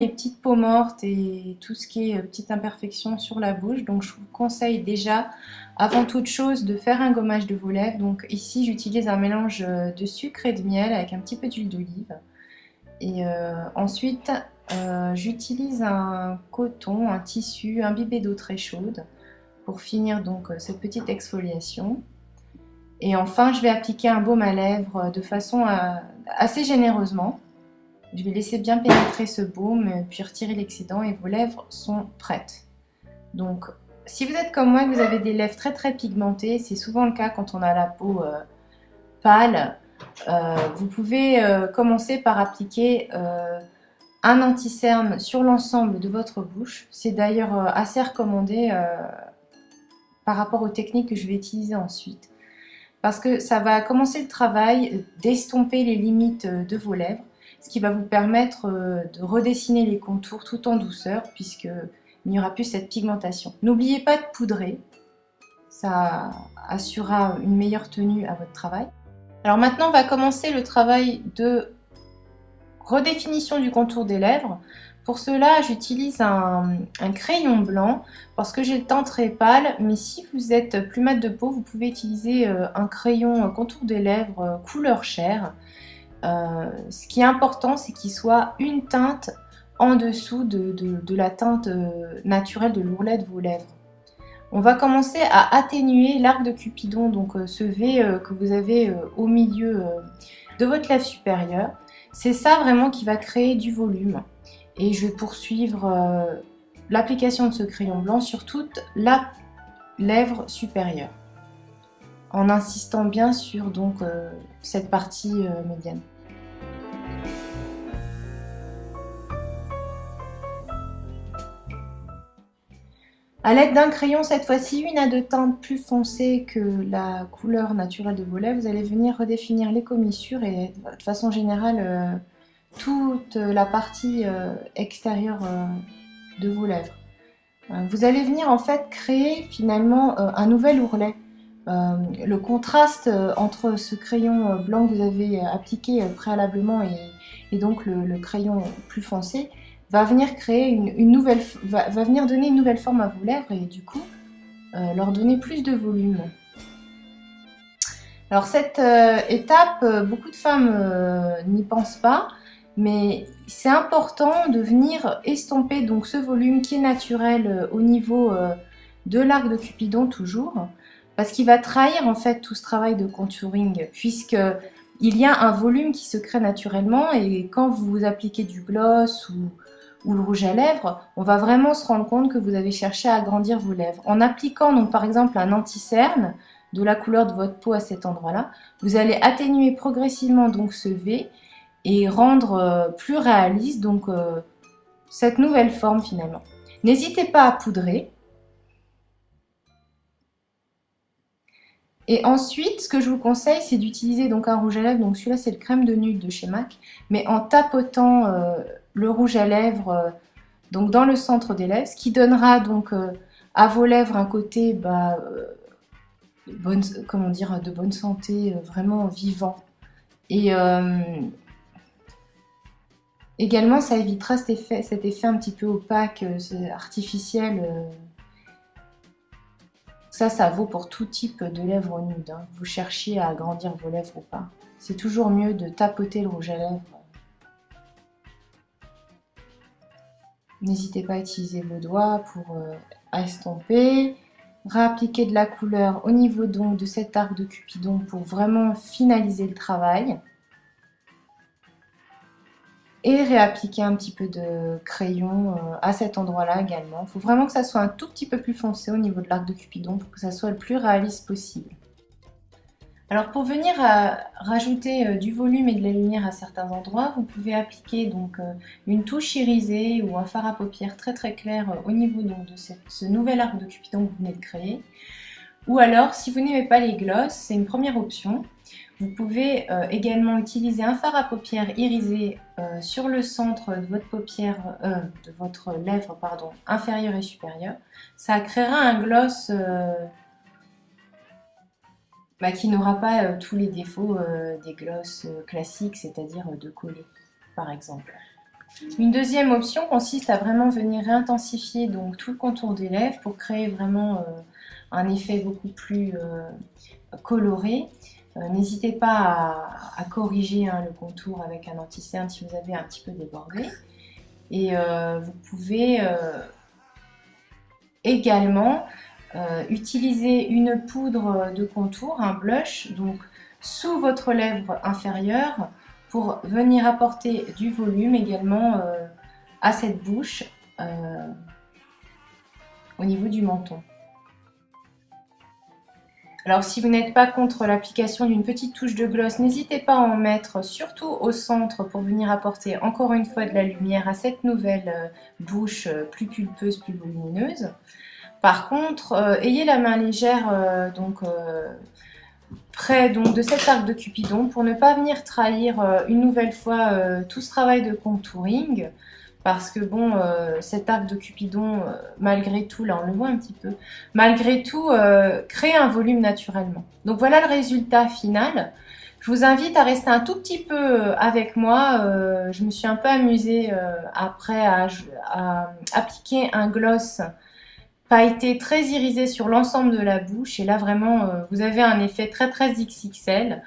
les petites peaux mortes et tout ce qui est petites imperfections sur la bouche. Donc je vous conseille déjà, avant toute chose, de faire un gommage de vos lèvres. Donc ici j'utilise un mélange de sucre et de miel avec un petit peu d'huile d'olive. Et ensuite j'utilise un coton, un tissu imbibé d'eau très chaude pour finir donc cette petite exfoliation. Et enfin je vais appliquer un baume à lèvres de façon assez généreusement. Je vais laisser bien pénétrer ce baume, puis retirer l'excédent et vos lèvres sont prêtes. Donc, si vous êtes comme moi et que vous avez des lèvres très pigmentées, c'est souvent le cas quand on a la peau pâle, vous pouvez commencer par appliquer un anti-cerne sur l'ensemble de votre bouche. C'est d'ailleurs assez recommandé par rapport aux techniques que je vais utiliser ensuite. Parce que ça va commencer le travail d'estomper les limites de vos lèvres, ce qui va vous permettre de redessiner les contours tout en douceur, puisqu'il n'y aura plus cette pigmentation. N'oubliez pas de poudrer, ça assurera une meilleure tenue à votre travail. Alors maintenant, on va commencer le travail de redéfinition du contour des lèvres. Pour cela, j'utilise un crayon blanc parce que j'ai le teint très pâle, mais si vous êtes plus mat de peau, vous pouvez utiliser un crayon contour des lèvres couleur chair. Ce qui est important, c'est qu'il soit une teinte en dessous de la teinte naturelle de l'ourlet de vos lèvres. On va commencer à atténuer l'arc de Cupidon, donc ce V que vous avez au milieu de votre lèvre supérieure. C'est ça vraiment qui va créer du volume. Et je vais poursuivre l'application de ce crayon blanc sur toute la lèvre supérieure, en insistant bien sur donc cette partie médiane. A l'aide d'un crayon, cette fois-ci une à deux teintes plus foncées que la couleur naturelle de vos lèvres, vous allez venir redéfinir les commissures et de façon générale toute la partie extérieure de vos lèvres. Vous allez venir en fait créer finalement un nouvel ourlet. Le contraste entre ce crayon blanc que vous avez appliqué préalablement et donc le crayon plus foncé va venir créer va venir donner une nouvelle forme à vos lèvres et du coup leur donner plus de volume. Alors cette étape, beaucoup de femmes n'y pensent pas, mais c'est important de venir estomper donc ce volume qui est naturel au niveau de l'arc de Cupidon toujours, parce qu'il va trahir en fait tout ce travail de contouring, puisque il y a un volume qui se crée naturellement et quand vous appliquez du gloss ou le rouge à lèvres, on va vraiment se rendre compte que vous avez cherché à agrandir vos lèvres. En appliquant donc par exemple un anti-cerne de la couleur de votre peau à cet endroit-là, vous allez atténuer progressivement donc ce V et rendre plus réaliste donc cette nouvelle forme finalement. N'hésitez pas à poudrer. Et ensuite, ce que je vous conseille, c'est d'utiliser donc un rouge à lèvres. Donc celui-là, c'est le crème de nude de chez MAC, mais en tapotant le rouge à lèvres donc dans le centre des lèvres, ce qui donnera donc à vos lèvres un côté comment dire, de bonne santé, vraiment vivant. Et également, ça évitera cet effet un petit peu opaque, artificiel. Ça vaut pour tout type de lèvres nudes. Hein. Vous cherchiez à agrandir vos lèvres ou pas. C'est toujours mieux de tapoter le rouge à lèvres. N'hésitez pas à utiliser vos doigts pour estomper. Réappliquer de la couleur au niveau donc de cet arc de Cupidon pour vraiment finaliser le travail. Et réappliquer un petit peu de crayon à cet endroit-là également. Il faut vraiment que ça soit un tout petit peu plus foncé au niveau de l'arc de Cupidon pour que ça soit le plus réaliste possible. Alors pour venir rajouter du volume et de la lumière à certains endroits, vous pouvez appliquer donc une touche irisée ou un fard à paupières très clair au niveau donc, de ce nouvel arc de Cupidon que vous venez de créer. Ou alors, si vous n'aimez pas les glosses, c'est une première option. Vous pouvez également utiliser un fard à paupières irisé sur le centre de votre paupière, de votre lèvre pardon, inférieure et supérieure. Ça créera un gloss qui n'aura pas tous les défauts des glosses classiques, c'est-à-dire de coller, par exemple. Une deuxième option consiste à vraiment venir réintensifier donc tout le contour des lèvres pour créer vraiment un effet beaucoup plus coloré. N'hésitez pas à corriger le contour avec un anti-cerne si vous avez un petit peu débordé. Et vous pouvez également utiliser une poudre de contour, un blush, donc sous votre lèvre inférieure pour venir apporter du volume également à cette bouche au niveau du menton. Alors si vous n'êtes pas contre l'application d'une petite touche de gloss, n'hésitez pas à en mettre surtout au centre pour venir apporter encore une fois de la lumière à cette nouvelle bouche plus pulpeuse, plus volumineuse. Par contre, ayez la main légère près donc, de cet arc de Cupidon pour ne pas venir trahir une nouvelle fois tout ce travail de contouring. Parce que bon, cet arc de Cupidon, malgré tout, là on le voit un petit peu, malgré tout, crée un volume naturellement. Donc voilà le résultat final. Je vous invite à rester un tout petit peu avec moi. Je me suis un peu amusée après à appliquer un gloss pailleté très irisé sur l'ensemble de la bouche. Et là vraiment, vous avez un effet très très XXL.